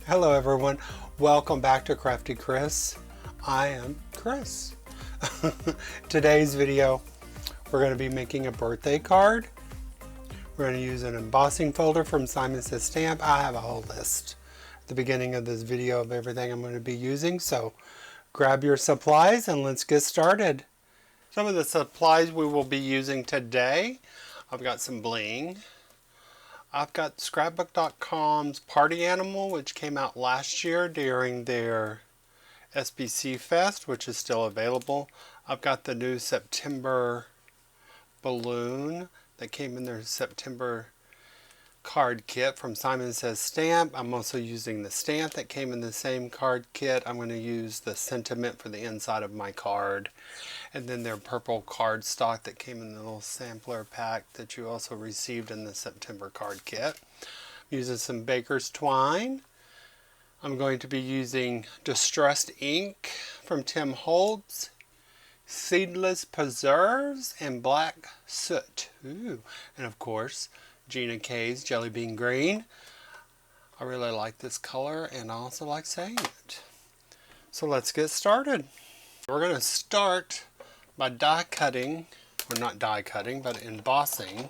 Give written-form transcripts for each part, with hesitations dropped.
Hello everyone, welcome back to Crafty Chris. I am Chris. Today's video, we're going to be making a birthday card. We're going to use an embossing folder from Simon Says Stamp. I have a whole list at the beginning of this video of everything I'm going to be using, so grab your supplies and let's get started. Some of the supplies we will be using today, I've got some bling. I've got Scrapbook.com's Party Animal, which came out last year during their SBC Fest, which is still available. I've got the new September balloon that came in their September card kit from Simon Says Stamp. I'm also using the stamp that came in the same card kit. I'm going to use the sentiment for the inside of my card. And then their purple card stock that came in the little sampler pack that you also received in the September card kit. I'm using some Baker's Twine. I'm going to be using Distressed Ink from Holtz, Seedless Preserves, and Black Soot. Ooh. And of course, Gina K's Jelly Bean Green. I really like this color and I also like saying it. So let's get started. We're going to start by die cutting, or not die cutting, but embossing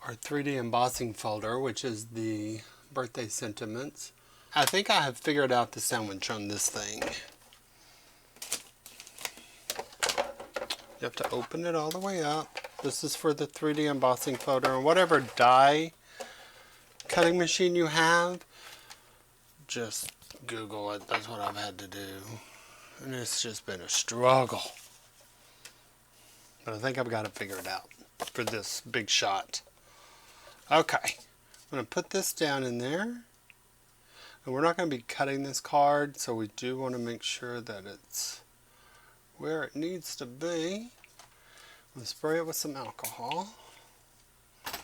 our 3D embossing folder, which is the birthday sentiments. I think I have figured out the sandwich on this thing. You have to open it all the way up. This is for the 3D embossing folder, and whatever die cutting machine you have, just Google it. That's what I've had to do. And it's just been a struggle. But I think I've got it figured out for this big shot. Okay. I'm going to put this down in there. And we're not going to be cutting this card, so we do want to make sure that it's where it needs to be. We'll spray it with some alcohol.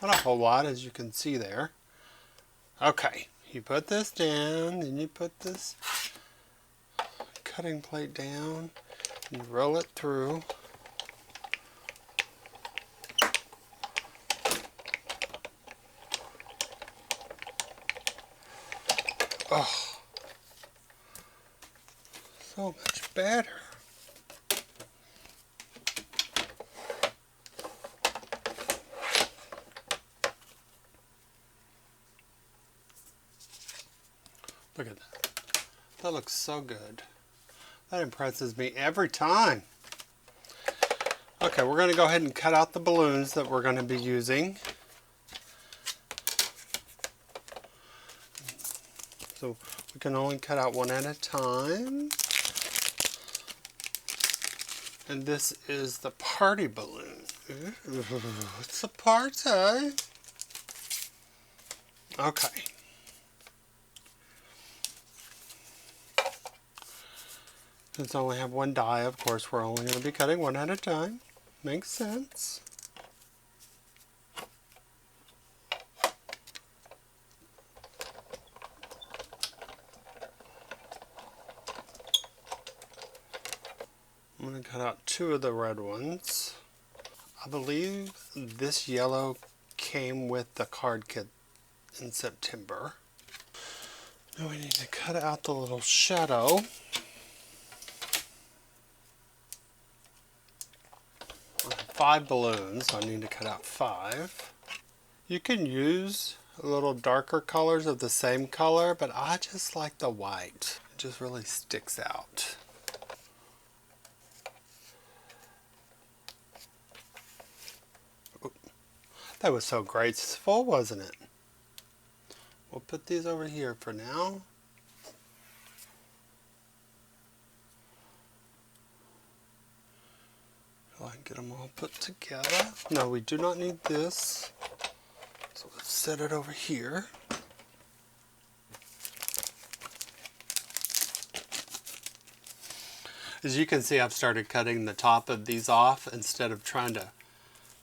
Not a whole lot, as you can see there. Okay. You put this down, then you put this cutting plate down, and you roll it through. Oh, so much better. Look at that. That looks so good. That impresses me every time. Okay, we're going to go ahead and cut out the balloons that we're going to be using. So we can only cut out one at a time. And this is the party balloon. Ooh, it's a party. Okay. Since I only have one die, of course, we're only going to be cutting one at a time. Makes sense. I'm going to cut out two of the red ones. I believe this yellow came with the card kit in September. Now we need to cut out the little shadow. 5 balloons, so I need to cut out 5. You can use a little darker colors of the same color, but I just like the white. It just really sticks out. Ooh, that was so graceful, wasn't it? We'll put these over here for now. I can get them all put together. No, we do not need this. So let's set it over here. As you can see, I've started cutting the top of these off instead of trying to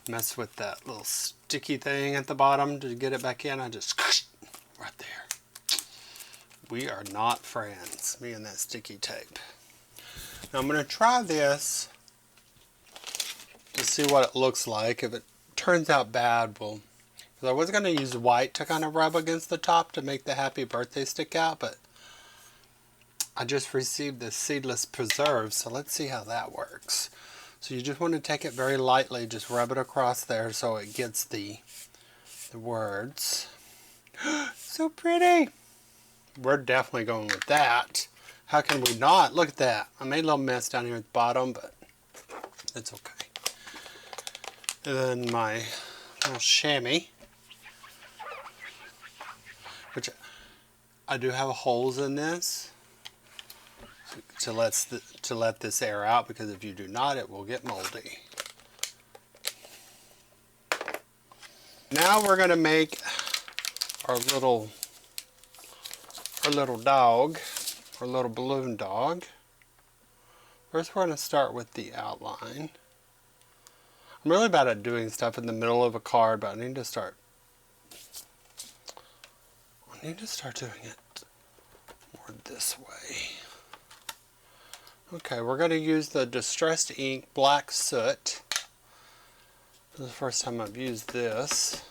mess with that little sticky thing at the bottom to get it back in. I just right there. We are not friends, me and that sticky tape. Now I'm going to try this to see what it looks like. If it turns out bad, we'll I was going to use white to kind of rub against the top to make the happy birthday stick out, but I just received this Seedless preserve, so let's see how that works. So you just want to take it very lightly, just rub it across there so it gets the words. So pretty! We're definitely going with that. How can we not? Look at that. I made a little mess down here at the bottom, but it's okay. And then my little chamois, which I do have holes in this to let this air out, because if you do not, it will get moldy. Now we're going to make our little dog, our little balloon dog. First we're going to start with the outline. I'm really bad at doing stuff in the middle of a card, but I need to start doing it more this way. Okay, we're going to use the Distressed Ink Black Soot. This is the first time I've used this.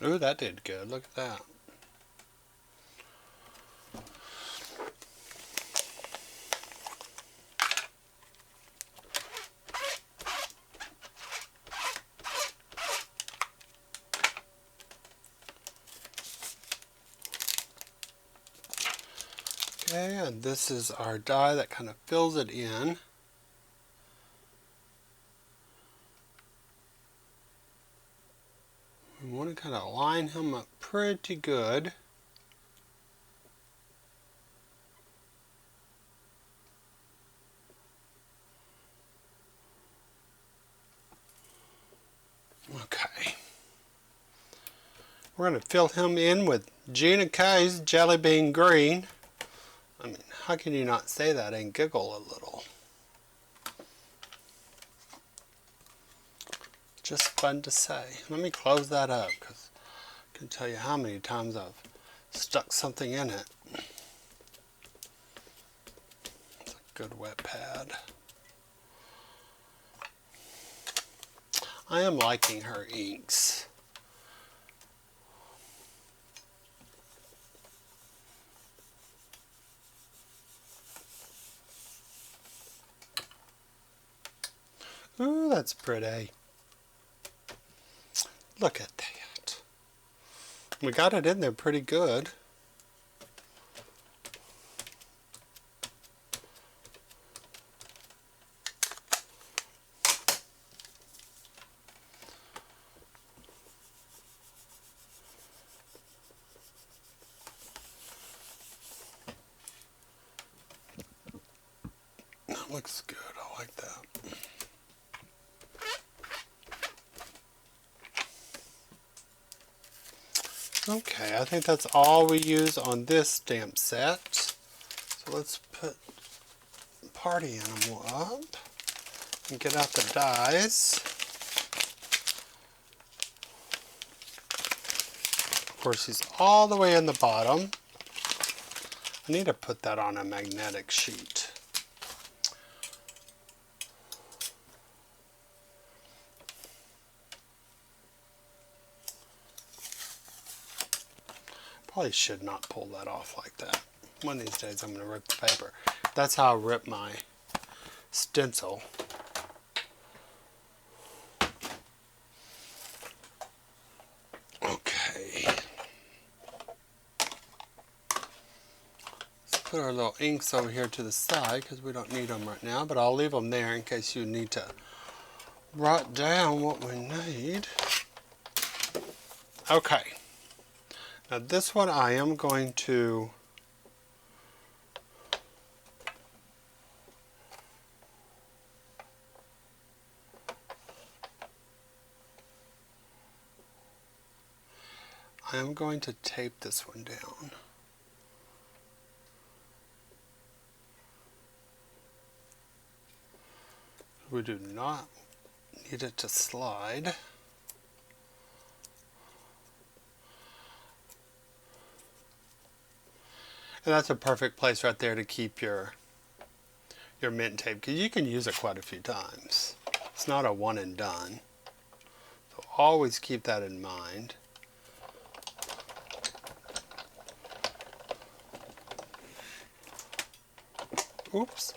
Ooh, that did good. Look at that. Okay, and this is our die that kind of fills it in. We want to kind of line him up pretty good. Okay. We're going to fill him in with Gina K's Jelly Bean Green. I mean, how can you not say that and giggle a little? Just fun to say. Let me close that up, because I can tell you how many times I've stuck something in it. It's a good wet pad. I am liking her inks. Ooh, that's pretty. Look at that. We got it in there pretty good. That looks good. I like that. Okay, I think that's all we use on this stamp set. So let's put Party Animal up and get out the dies. Of course, he's all the way in the bottom. I need to put that on a magnetic sheet. Probably should not pull that off like that. One of these days I'm going to rip the paper. That's how I rip my stencil. Okay. Let's put our little inks over here to the side, because we don't need them right now, but I'll leave them there in case you need to write down what we need. Okay. Now this one I am going to tape this one down. We do not need it to slide. And that's a perfect place right there to keep your mint tape, because you can use it quite a few times. It's not a one and done. So always keep that in mind. Oops.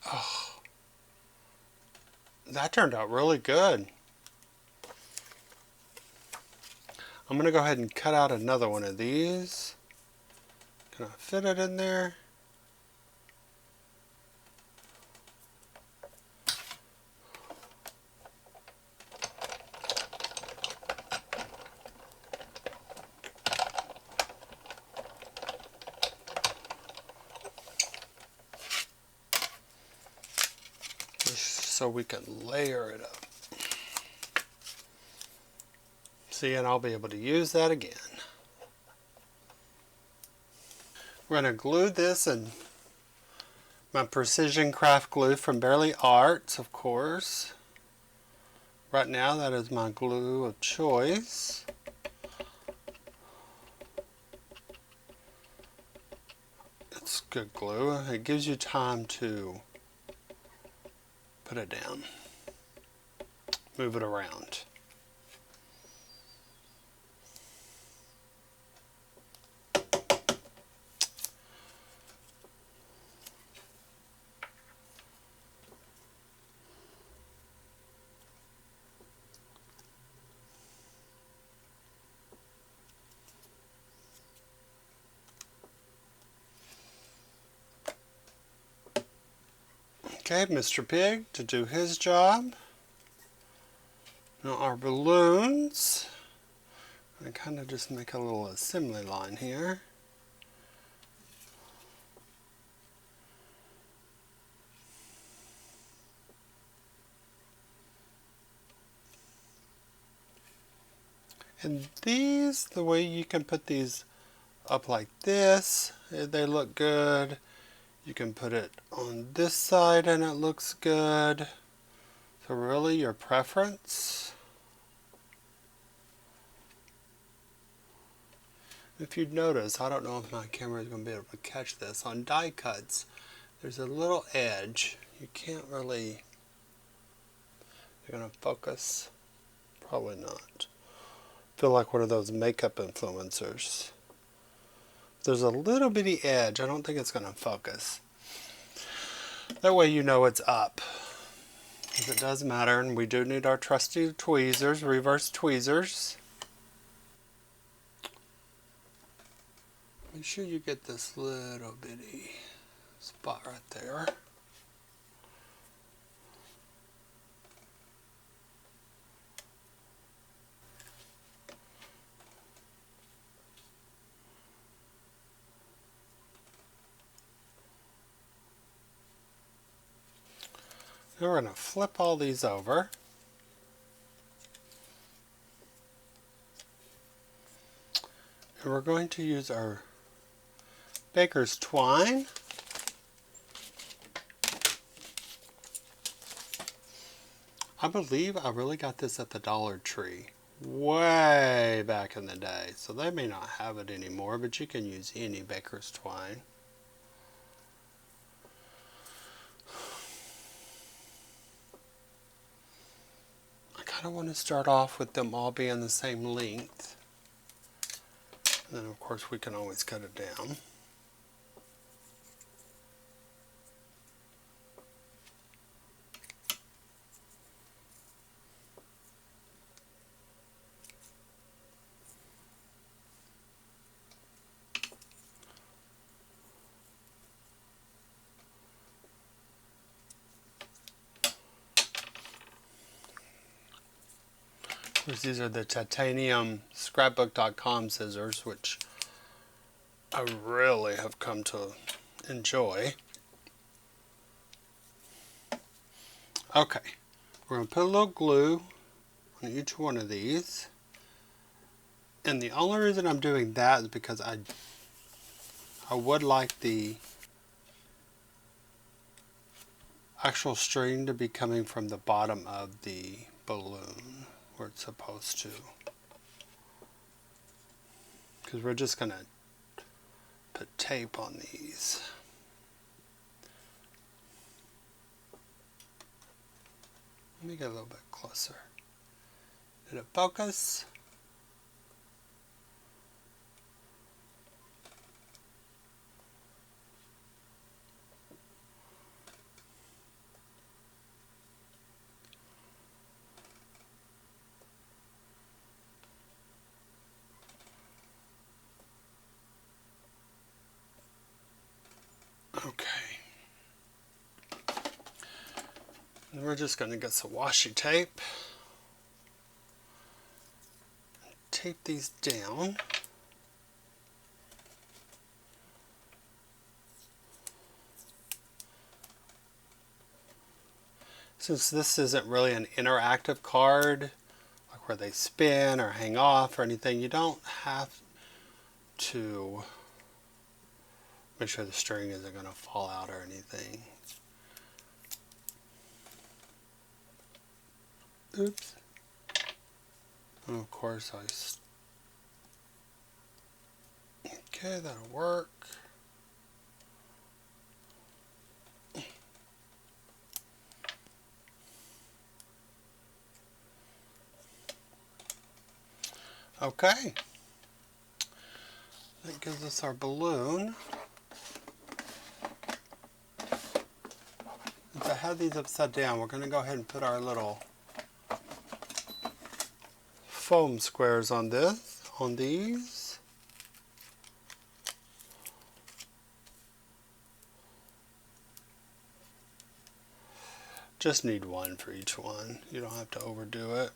Oh, that turned out really good. I'm going to go ahead and cut out another one of these. Gonna fit it in there. So we can layer it up. See, and I'll be able to use that again. We're going to glue this in my precision craft glue from Barely Arts, of course. Right now that is my glue of choice. It's good glue. It gives you time to put it down, move it around. Okay, Mr. Pig to do his job. Now our balloons, I kind of just make a little assembly line here. And these, the way you can put these up like this, they look good. You can put it on this side and it looks good. So really your preference. If you'd notice, I don't know if my camera is going to be able to catch this, on die cuts there's a little edge. You can't really, you're going to focus? Probably not. Feel like one of those makeup influencers. There's a little bitty edge. I don't think it's going to focus. That way you know it's up. Because it does matter, and we do need our trusty tweezers, reverse tweezers. Make sure you get this little bitty spot right there. Now we're going to flip all these over. And we're going to use our baker's twine. I believe I really got this at the Dollar Tree way back in the day. So they may not have it anymore, but you can use any baker's twine. I want to start off with them all being the same length. And then of course we can always cut it down. Of course, these are the titanium Scrapbook .com scissors, which I really have come to enjoy. Okay, We're going to put a little glue on each one of these. And the only reason I'm doing that is because I would like the actual string to be coming from the bottom of the balloon where it's supposed to. Because we're just going to put tape on these. Let me get a little bit closer. Did it focus? Okay. And we're just going to get some washi tape. Tape these down. Since this isn't really an interactive card, like where they spin or hang off or anything, you don't have to make sure the string isn't going to fall out or anything. Oops. And of course okay, that'll work. Okay. That gives us our balloon. Since I have these upside down, we're going to go ahead and put our little foam squares on these. Just need one for each one. You don't have to overdo it.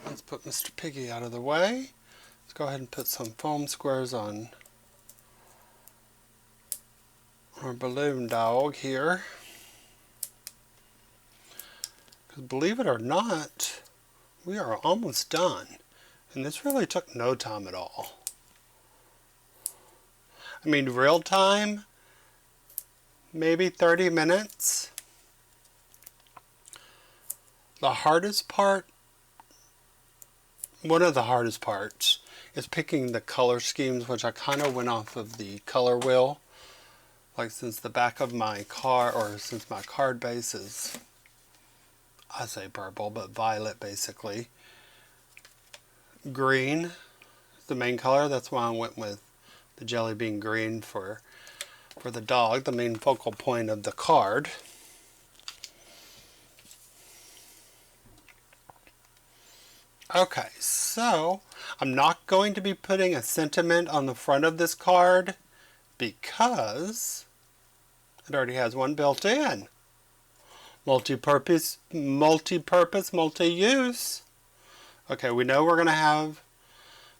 Let's put Mr. Piggy out of the way. Let's go ahead and put some foam squares on our balloon dog here. Because believe it or not, we are almost done. And this really took no time at all. I mean, real time, maybe 30 minutes. The hardest part, one of the hardest parts, is picking the color schemes, which I kind of went off of the color wheel. Like since the back of my car, or since my card base is, I say purple, but violet basically. Green is the main color, that's why I went with the jelly bean green for the dog, the main focal point of the card. Okay, so I'm not going to be putting a sentiment on the front of this card because it already has one built in. Multi-purpose, multi-use. Okay, we know we're going to have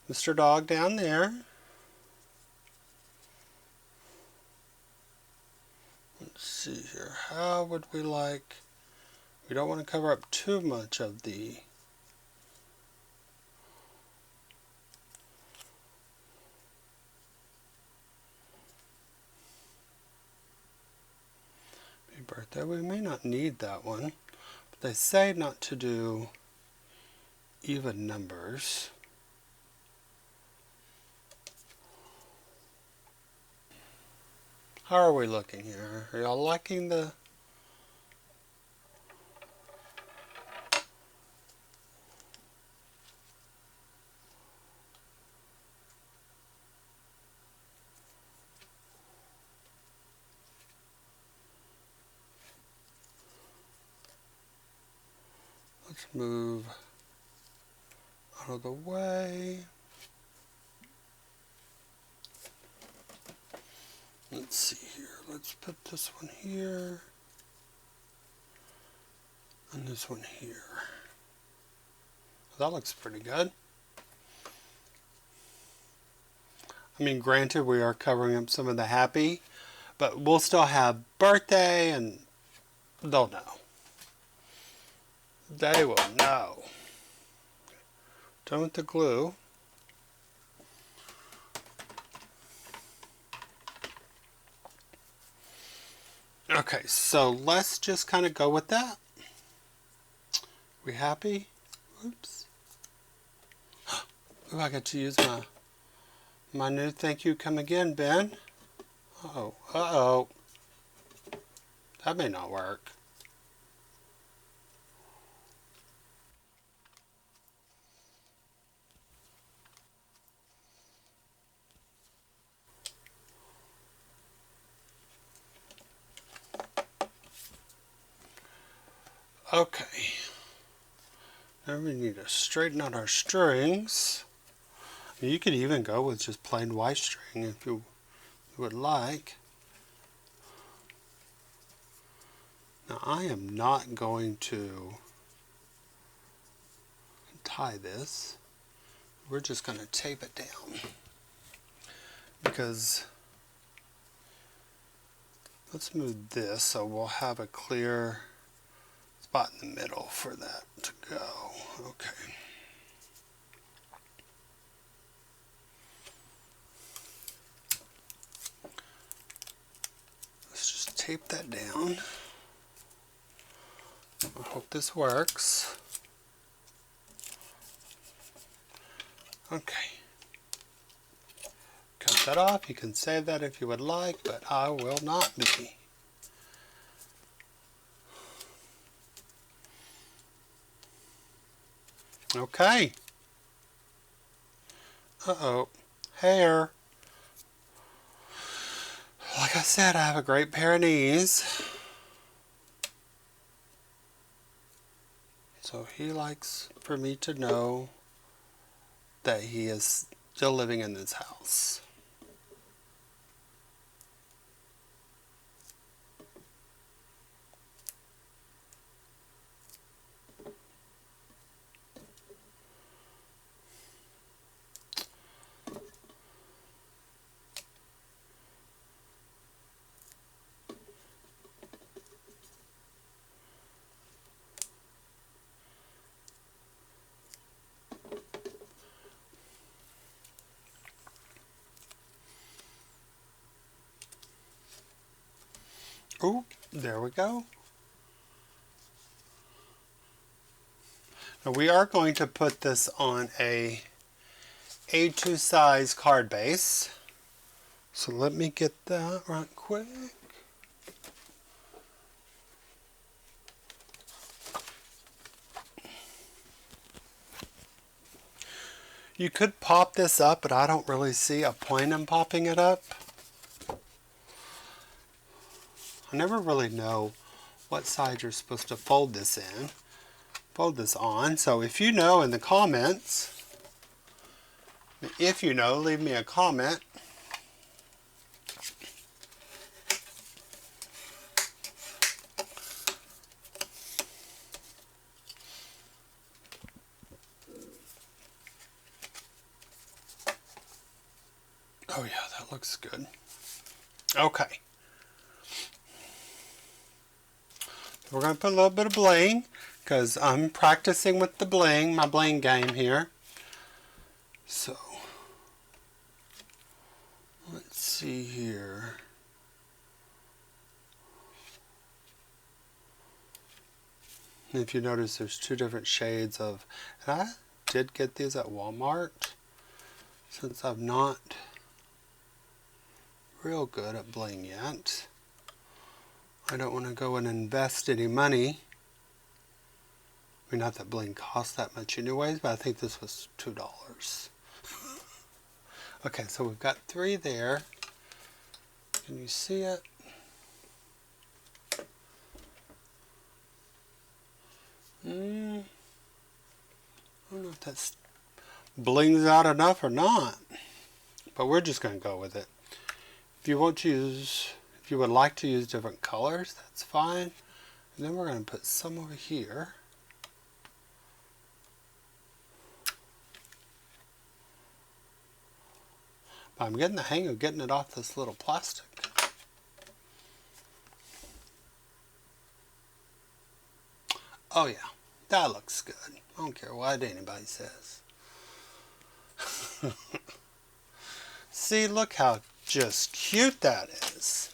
Mr. Dog down there. Let's see here. How would we like... We don't want to cover up too much of the... birthday. We may not need that one, but they say not to do even numbers. How are we looking here? Are y'all liking the... Let's move out of the way. Let's see here. Let's put this one here. And this one here. That looks pretty good. I mean, granted, we are covering up some of the happy, but we'll still have birthday, and they'll know. They will know. Done with the glue. Okay, so let's just kind of go with that. We happy? Oops. Ooh, I got to use my new thank you come again, Ben. Uh-oh, uh-oh. That may not work. Okay. Now we need to straighten out our strings. You could even go with just plain white string if you would like. Now I am not going to tie this. We're just going to tape it down. Because let's move this so we'll have a clear spot in the middle for that to go. Okay. Let's just tape that down. I hope this works. Okay. Cut that off. You can save that if you would like, but I will not be. Okay. Uh-oh. Hair. Like I said, I have a great pair of knees. So he likes for me to know that he is still living in this house. Oh, there we go. Now we are going to put this on a A2 size card base. So let me get that right quick. You could pop this up, but I don't really see a point in popping it up. I never really know what side you're supposed to fold this on. So if you know in the comments, if you know, leave me a comment. Oh yeah, that looks good. Okay. We're going to put a little bit of bling because I'm practicing with the bling, my bling game here. So, let's see here. And if you notice, there's two different shades of, and I did get these at Walmart since I'm not real good at bling yet. I don't want to go and invest any money. I mean, not that bling costs that much anyways, but I think this was $2. Okay, so we've got 3 there. Can you see it? I don't know if that blings out enough or not, but we're just going to go with it. If you want to use, if you would like to use different colors, that's fine. And then we're going to put some over here. I'm getting the hang of getting it off this little plastic. Oh yeah, that looks good. I don't care what anybody says. See, look how just cute that is.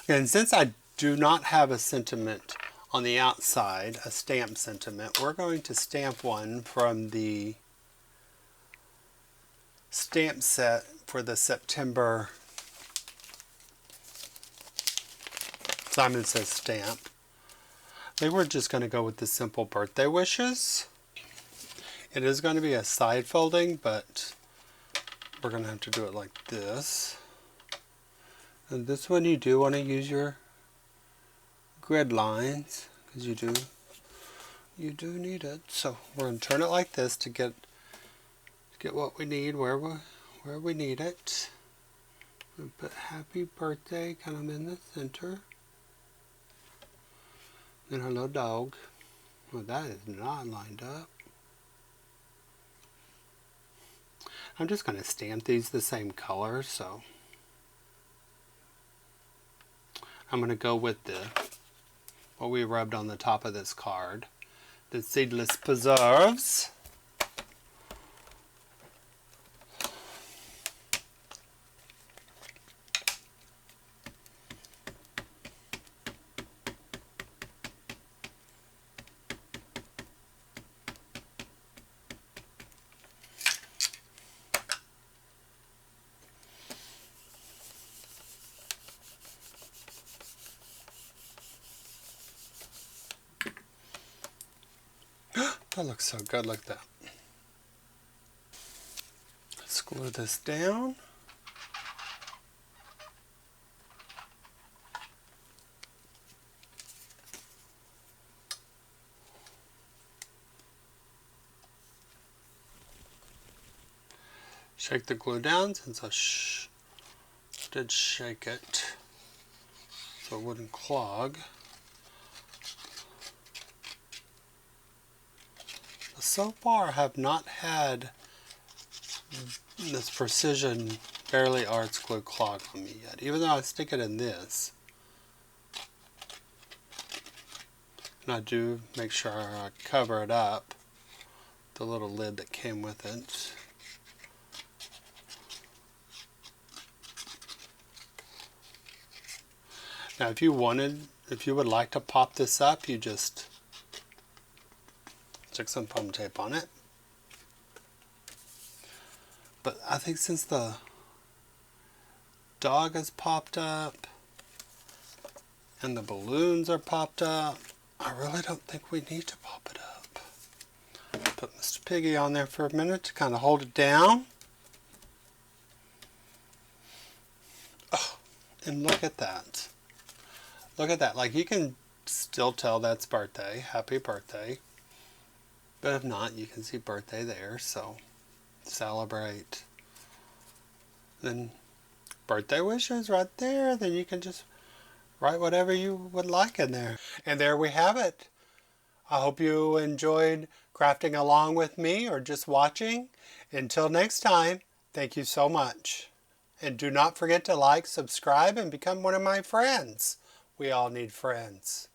And since I do not have a sentiment on the outside, a stamp sentiment, we're going to stamp one from the stamp set for the September. Simon Says stamp. I think we're just going to go with the simple birthday wishes. It is going to be a side folding, but we're going to have to do it like this. And this one you do want to use your grid lines, because you do need it. So we're going to turn it like this to get what we need where we need it. We'll put happy birthday kind of in the center. Then her little dog. Well, that is not lined up. I'm just going to stamp these the same color, so I'm going to go with what we rubbed on the top of this card, the Seedless Preserves. That looks so good like that. Let's glue this down. Shake the glue down since I did shake it so it wouldn't clog. So far I have not had this Precision Barely Arts glue clog on me yet, even though I stick it in this. And I do make sure I cover it up, the little lid that came with it. Now if you would like to pop this up, you just stick some foam tape on it. But I think since the dog has popped up and the balloons are popped up, I really don't think we need to pop it up. Put Mr. Piggy on there for a minute to kind of hold it down. Oh, and look at that. Look at that. Like, you can still tell that's birthday. Happy birthday. But if not, you can see birthday there, so celebrate. Then birthday wishes right there. Then you can just write whatever you would like in there. And there we have it. I hope you enjoyed crafting along with me or just watching. Until next time, thank you so much. And do not forget to like, subscribe, and become one of my friends. We all need friends.